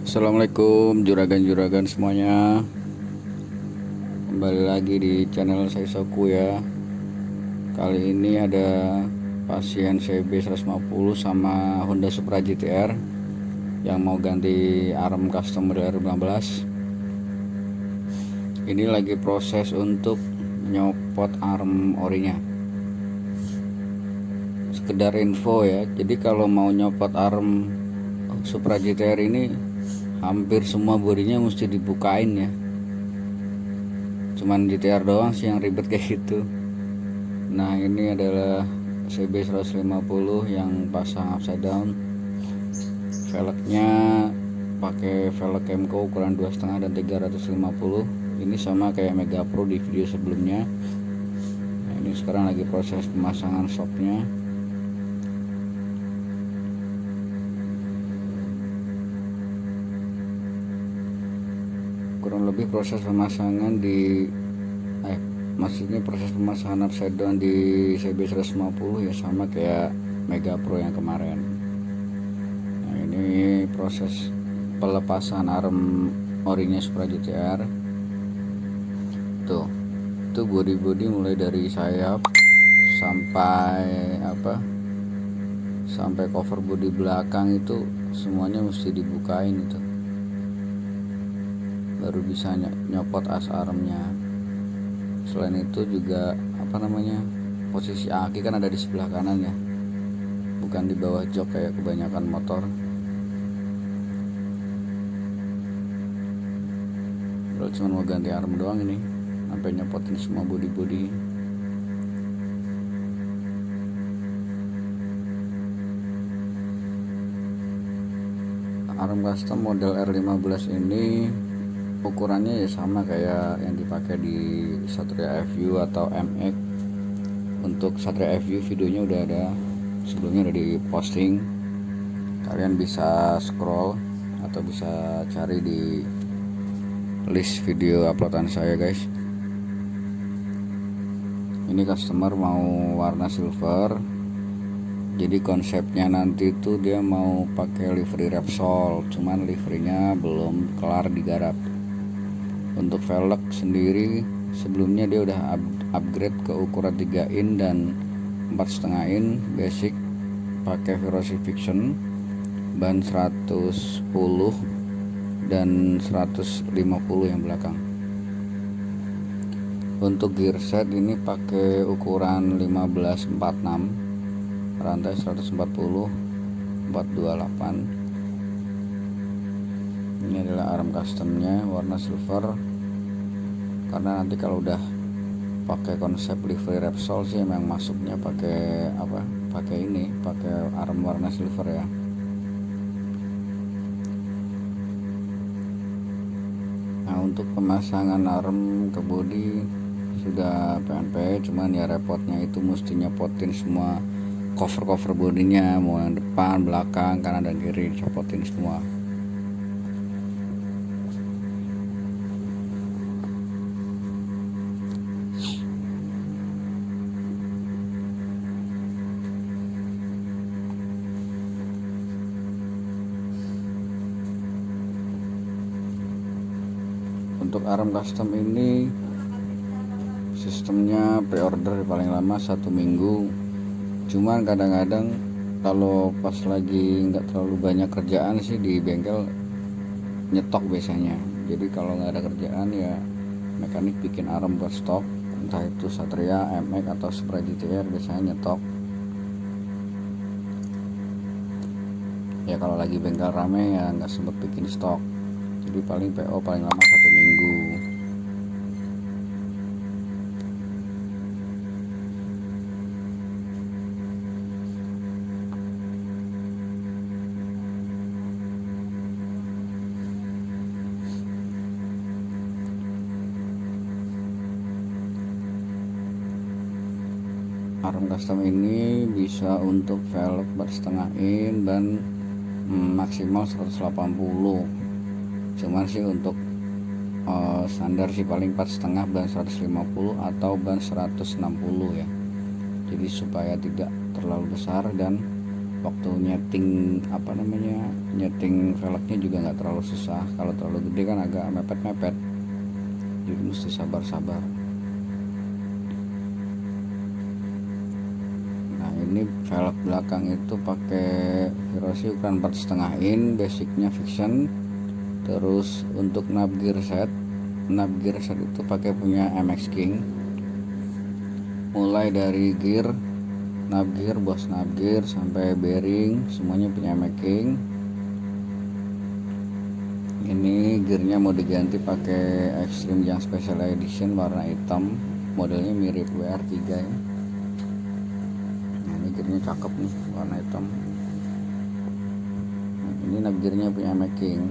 Assalamualaikum juragan-juragan semuanya. Kembali lagi di channel saya Soku ya. Kali ini ada pasien CB 150 sama Honda Supra GTR yang mau ganti arm custom 2015. Ini lagi proses untuk nyopot arm orinya. Sekedar info ya, jadi kalau mau nyopot arm Supra GTR ini hampir semua bodinya mesti dibukain ya. Cuman GTR doang sih yang ribet kayak gitu. Nah, ini adalah CB 150 yang pasang upside down. Velgnya pakai velg Kemco ukuran 2,5 dan 350. Ini sama kayak Mega Pro di video sebelumnya. Nah, ini sekarang lagi proses pemasangan shocknya. Kurang lebih proses pemasangan maksudnya proses pemasangan upside down di CB 150 ya sama kayak Mega Pro yang kemarin. Nah, ini proses pelepasan arm orinya Supra GTR. Tuh, itu body mulai dari sayap sampai cover body belakang itu semuanya mesti dibukain itu. Baru bisa nyopot as armnya. Selain itu juga posisi aki kan ada di sebelah kanan ya, bukan di bawah jok kayak kebanyakan motor. Kalau cuma mau ganti arm doang ini sampai nyopotin semua body. Arm custom model R15 ini ukurannya ya sama kayak yang dipakai di Satria FU atau MX. Untuk Satria FU videonya udah ada, sebelumnya udah diposting. Kalian bisa scroll atau bisa cari di list video uploadan saya guys. Ini customer mau warna silver, jadi konsepnya nanti tuh dia mau pakai livery Repsol, cuman liverynya belum kelar digarap. Untuk velg sendiri sebelumnya dia udah upgrade ke ukuran 3 in dan 4,5 in basic, pakai Veloci Fiction, ban 110 dan 150 yang belakang. Untuk gear set ini pakai ukuran 1546, rantai 140 428. Ini adalah arm customnya warna silver, karena nanti kalau udah pakai konsep livery Repsol sih memang masuknya pakai arm warna silver ya. Nah, untuk pemasangan arm ke bodi sudah PNP, cuman ya repotnya itu mesti nyopotin semua cover bodinya, mau yang depan, belakang, kanan dan kiri, copotin semua. Untuk arm custom ini sistemnya pre-order paling lama 1 minggu. Cuman kadang-kadang kalau pas lagi nggak terlalu banyak kerjaan sih di bengkel nyetok biasanya. Jadi kalau nggak ada kerjaan ya mekanik bikin arm buat stok, entah itu Satria, MX atau Supra GTR biasanya nyetok. Ya kalau lagi bengkel rame ya nggak sempet bikin stok, jadi paling PO paling lama 1 minggu. Arm custom ini bisa untuk velg 4,5 in dan maksimal 180. Cuman sih untuk standar sih paling 4,5 ban 150 atau ban 160 ya. Jadi supaya tidak terlalu besar dan waktu nyeting velgnya juga nggak terlalu susah. Kalau terlalu gede kan agak mepet-mepet, jadi mesti sabar-sabar. Nah ini velg belakang itu pakai Hiroshi ukuran 4,5 in, basicnya Fiction. Terus untuk knob gear set itu pakai punya MX King. Mulai dari gear, knob gear, bos knob gear sampai bearing semuanya punya MX King. Ini gearnya mau diganti pakai Extreme yang Special Edition warna hitam, modelnya mirip WR3 ya. Nah ini gearnya cakep nih, warna hitam. Nah, ini knob gearnya punya MX King.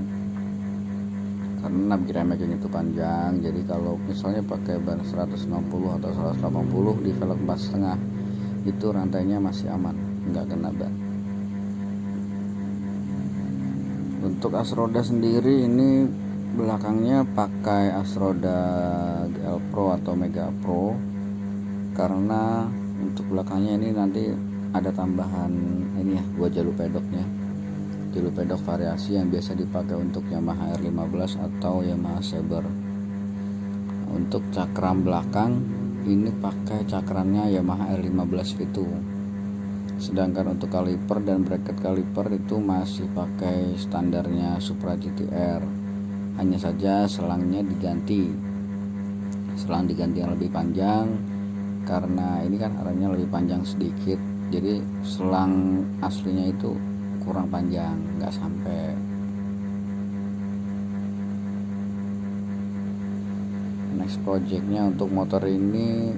Karena knob gear MX King itu panjang, jadi kalau misalnya pakai ban 160 atau 180 di velg 4,5 itu rantainya masih aman, nggak kena ban. Untuk as roda sendiri ini belakangnya pakai as roda GL Pro atau Mega Pro, karena untuk belakangnya ini nanti ada tambahan ini ya buat jalur pedoknya, jalur pedok variasi yang biasa dipakai untuk Yamaha R15 atau Yamaha Saber. Untuk cakram belakang ini pakai cakramnya Yamaha R15 itu. Sedangkan untuk kaliper dan bracket kaliper itu masih pakai standarnya Supra GTR. Hanya saja selangnya diganti, selang diganti yang lebih panjang, karena ini kan arahnya lebih panjang sedikit, jadi selang aslinya itu kurang panjang, nggak sampai. Next projectnya untuk motor ini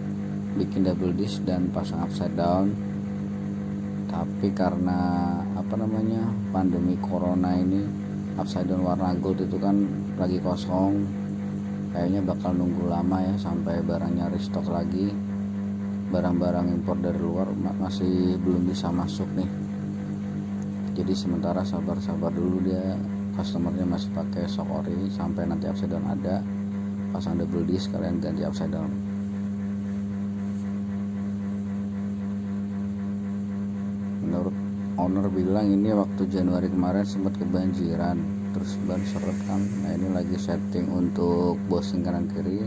bikin double disc dan pasang upside down, tapi karena pandemi corona ini upside down warna gold itu kan lagi kosong, kayaknya bakal nunggu lama ya sampai barangnya restock lagi. Barang-barang impor dari luar masih belum bisa masuk nih, jadi sementara sabar-sabar dulu, dia customernya masih pakai shock ori sampai nanti upside down ada, pasang double disc kalian ganti upside down. Menurut owner bilang ini waktu Januari kemarin sempat kebanjiran, terus ban seret kan. Nah ini lagi setting untuk bossing kanan kiri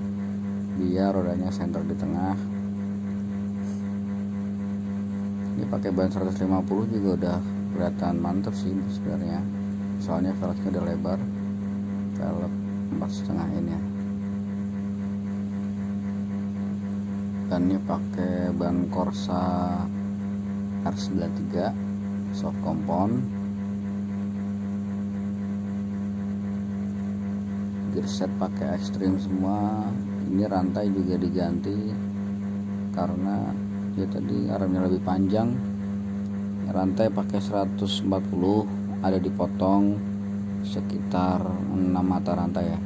biar rodanya center di tengah. Ini pakai ban 150 juga udah kelihatan mantep sih sebenarnya, soalnya velgnya udah lebar, velg 4,5 ini ya. Dan ini pakai ban Corsa R93 soft compound. Gear set pakai Extreme semua. Ini rantai juga diganti karena ya tadi armnya lebih panjang. Rantai pakai 140, ada dipotong sekitar 6 mata rantai ya.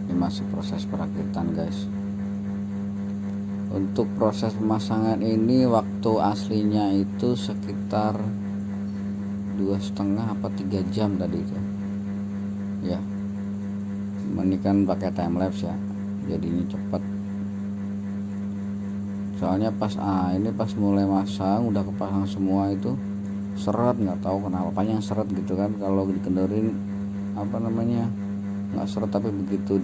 Ini masih proses perakitan guys. Untuk proses pemasangan ini waktu aslinya itu sekitar 2,5 apa 3 jam tadi itu ya. Ini kan pakai time lapse ya, jadinya cepet. Soalnya ini pas mulai masang udah kepasang semua itu seret, nggak tahu kenapa panjang seret gitu kan. Kalau dikendorin nggak seret, tapi begitu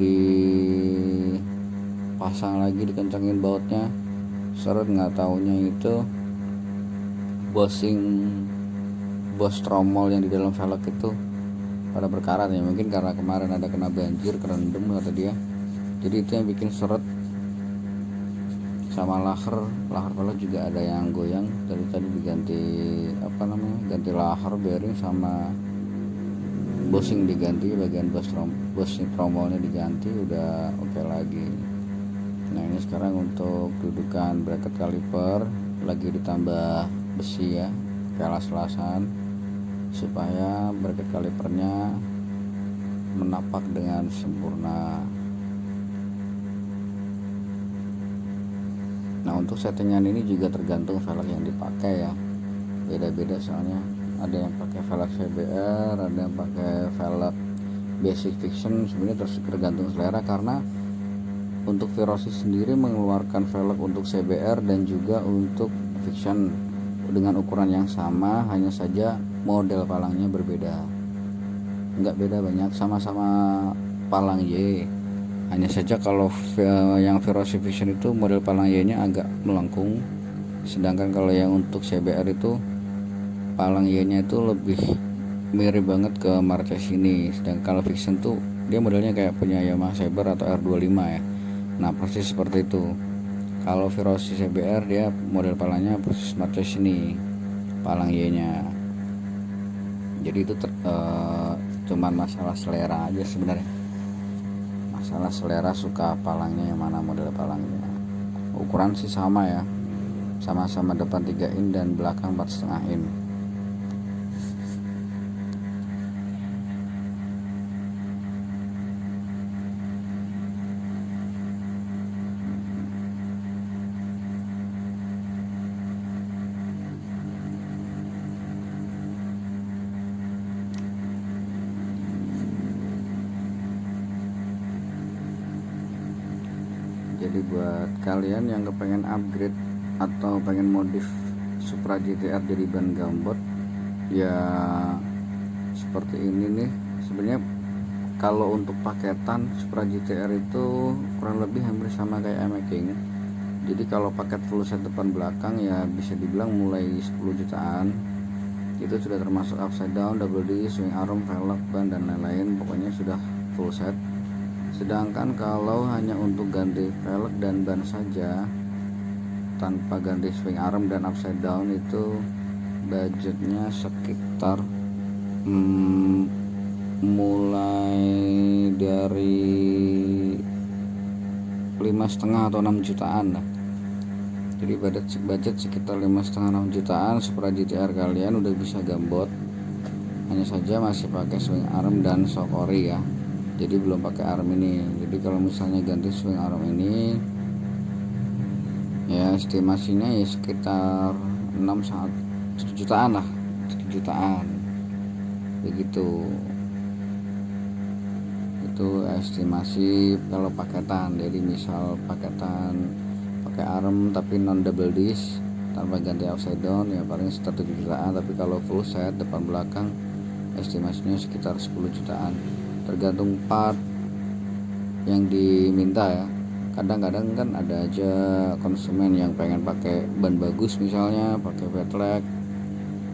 dipasang lagi dikencengin bautnya seret, nggak taunya itu bos tromol yang di dalam velg itu pada berkarat ya, mungkin karena kemarin ada kena banjir, kerendam kata dia, jadi itu yang bikin seret. Sama laher velg juga ada yang goyang, dari tadi diganti ganti laher, bearing sama bossing diganti, bagian bossing tromolnya diganti, udah oke lagi. Nah ini sekarang untuk dudukan bracket kaliper lagi ditambah besi ya, kayak las-lasan supaya bracket kalipernya menapak dengan sempurna. Nah untuk settingan ini juga tergantung velg yang dipakai ya, beda-beda soalnya. Ada yang pakai velg CBR, ada yang pakai velg basic Fiction. Sebenarnya tergantung selera, karena Untuk Velocis sendiri mengeluarkan velg untuk CBR dan juga untuk Vision dengan ukuran yang sama, hanya saja model palangnya berbeda. Nggak beda banyak, sama-sama palang Y, hanya saja kalau yang Velocis Vision itu model palang Y nya agak melengkung, sedangkan kalau yang untuk CBR itu palang Y nya itu lebih mirip banget ke Marquez ini. Sedangkan kalau Vision tuh dia modelnya kayak punya Yamaha Saber atau R25 ya. Nah persis seperti itu. Kalau Velocis CBR dia model palangnya persis Marquez ini, palang Y nya. Jadi itu cuman masalah selera aja sebenarnya, masalah selera suka palangnya yang mana, model palangnya. Ukuran sih sama ya, sama-sama depan 3 in dan belakang 4,5 in. Jadi buat kalian yang kepengen upgrade atau pengen modif Supra GTR jadi ban gambot ya seperti ini nih. Sebenarnya kalau untuk paketan Supra GTR itu kurang lebih hampir sama kayak King. Jadi kalau paket full set depan belakang ya bisa dibilang mulai 10 jutaan. Itu sudah termasuk upside down, double disc, swing arm, velg, ban dan lain-lain, pokoknya sudah full set. Sedangkan kalau hanya untuk ganti velg dan ban saja tanpa ganti swing arm dan upside down itu budgetnya sekitar mulai dari 5,5 atau 6 jutaan lah. Jadi budget sekitar 5,5-6 jutaan Supra GTR kalian udah bisa gambot. Hanya saja masih pakai swing arm dan shock ori ya, jadi belum pakai arm ini. Jadi kalau misalnya ganti swing arm ini ya estimasinya ya sekitar 6 jutaan lah, 1 jutaan begitu. Itu estimasi kalau paketan. Jadi misal paketan pakai arm tapi non double disc tanpa ganti upside down ya paling sekitar 7 jutaan. Tapi kalau full set depan belakang estimasinya sekitar 10 jutaan, tergantung part yang diminta ya. Kadang-kadang kan ada aja konsumen yang pengen pakai ban bagus, misalnya pakai Vetlek.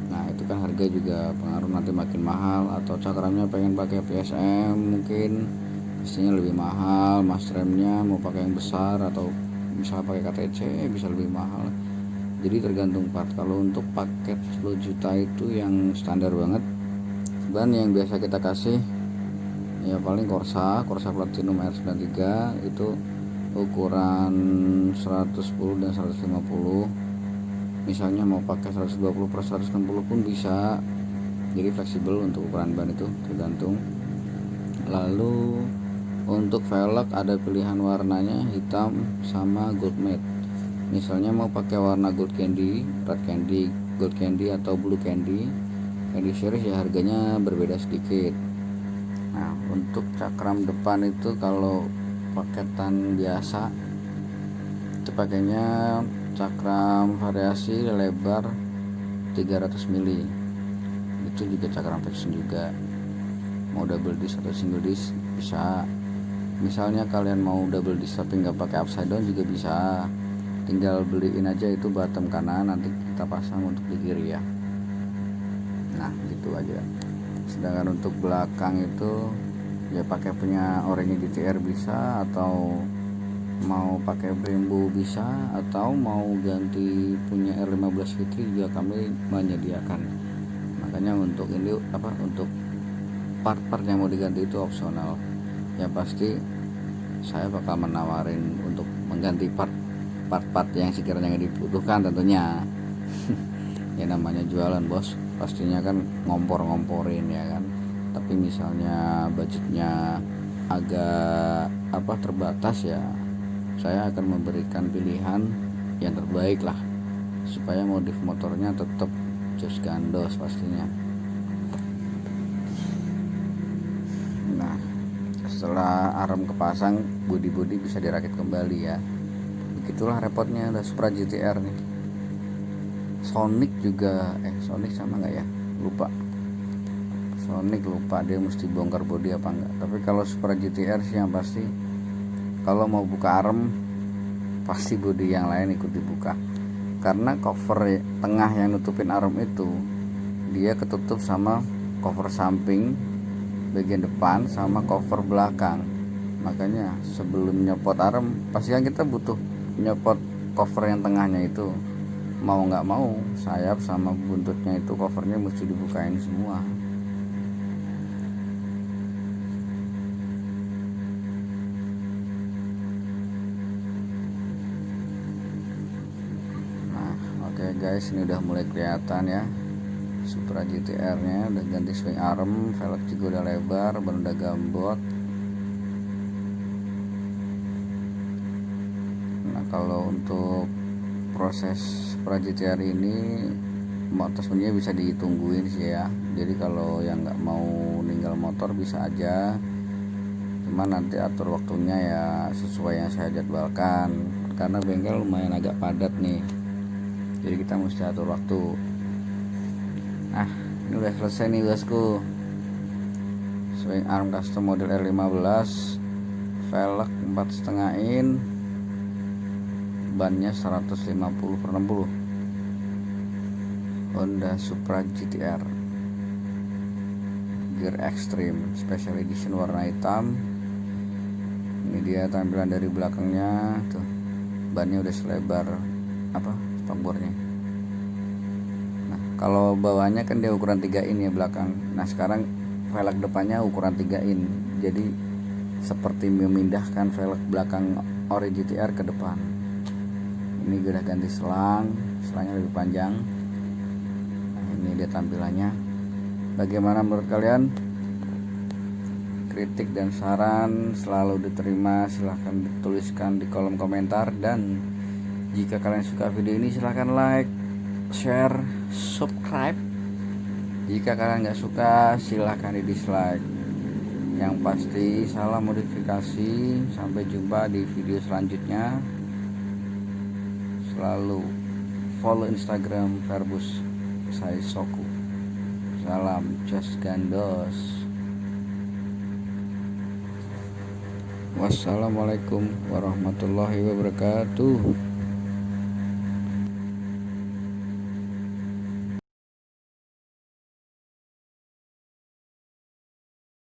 Nah itu kan harga juga pengaruh, nanti makin mahal. Atau cakramnya pengen pakai PSM, mungkin pastinya lebih mahal. Mas remnya mau pakai yang besar atau misalnya pakai KTC bisa lebih mahal. Jadi tergantung part. Kalau untuk paket 10 juta itu yang standar banget, ban yang biasa kita kasih ya paling Corsa Platinum R93 itu ukuran 110 dan 150. Misalnya mau pakai 120 per 160 pun bisa, jadi fleksibel untuk ukuran ban itu tergantung. Lalu untuk velg ada pilihan warnanya hitam sama gold matte. Misalnya mau pakai warna gold candy, red candy, gold candy atau blue candy series ya harganya berbeda sedikit. Nah untuk cakram depan itu kalau paketan biasa itu pakainya cakram variasi lebar 300 mili. Itu juga cakram Vision juga. Mau double disc atau single disc bisa. Misalnya kalian mau double disc tapi nggak pakai upside down juga bisa, tinggal beliin aja itu bottom kanan, nanti kita pasang untuk di kiri ya. Nah gitu aja. Sedangkan untuk belakang itu ya pakai punya Oranye GTR bisa, atau mau pakai Brembo bisa, atau mau ganti punya R15 Fitri juga kami menyediakan. Makanya untuk ini untuk part-part yang mau diganti itu opsional. Yang pasti saya bakal menawarin untuk mengganti part-part yang sekiranya nggak dibutuhkan tentunya. Ya namanya jualan bos, pastinya kan ngompor-ngomporin ya kan. Tapi misalnya budgetnya agak terbatas ya, saya akan memberikan pilihan yang terbaik lah supaya modif motornya tetap jos gandos pastinya. Nah setelah arm kepasang bodi-bodi bisa dirakit kembali ya. Begitulah repotnya ada Supra GTR nih. Sonic juga Sonic sama nggak ya, lupa. Sonic lupa dia mesti bongkar bodi apa enggak. Tapi kalau Supra GTR sih yang pasti kalau mau buka arm pasti bodi yang lain ikut dibuka, karena cover tengah yang nutupin arm itu dia ketutup sama cover samping bagian depan sama cover belakang. Makanya sebelum nyopot arm pasti kan kita butuh nyopot cover yang tengahnya itu. Mau nggak mau sayap sama buntutnya itu covernya mesti dibukain semua. Oke guys, ini udah mulai kelihatan ya Supra GTR nya udah ganti swing arm, velg juga udah lebar, ban udah gambot. Nah kalau untuk proses Supra GTR ini motor sebenarnya bisa ditungguin sih ya. Jadi kalau yang nggak mau ninggal motor bisa aja, cuman nanti atur waktunya ya sesuai yang saya jadwalkan, karena bengkel lumayan agak padat nih, jadi kita mesti atur waktu. Nah ini udah selesai nih bosku, swing arm custom model R15, velg 4,5 in, bannya 150/60, Honda Supra GTR Gear Extreme Special Edition warna hitam. Ini dia tampilan dari belakangnya tuh, bannya udah selebar spakbornya. Nah kalau bawahnya kan dia ukuran 3 in ya belakang. Nah sekarang velg depannya ukuran 3 in, jadi seperti memindahkan velg belakang ori GTR ke depan. Ini udah ganti selangnya lebih panjang. Nah, ini dia tampilannya. Bagaimana menurut kalian? Kritik dan saran selalu diterima, silahkan dituliskan di kolom komentar. Dan jika kalian suka video ini silahkan like, share, subscribe. Jika kalian nggak suka silahkan di dislike. Yang pasti salam modifikasi, sampai jumpa di video selanjutnya. Selalu follow Instagram Verbus Saisoku. Salam Just Gandos. Wassalamualaikum warahmatullahi wabarakatuh.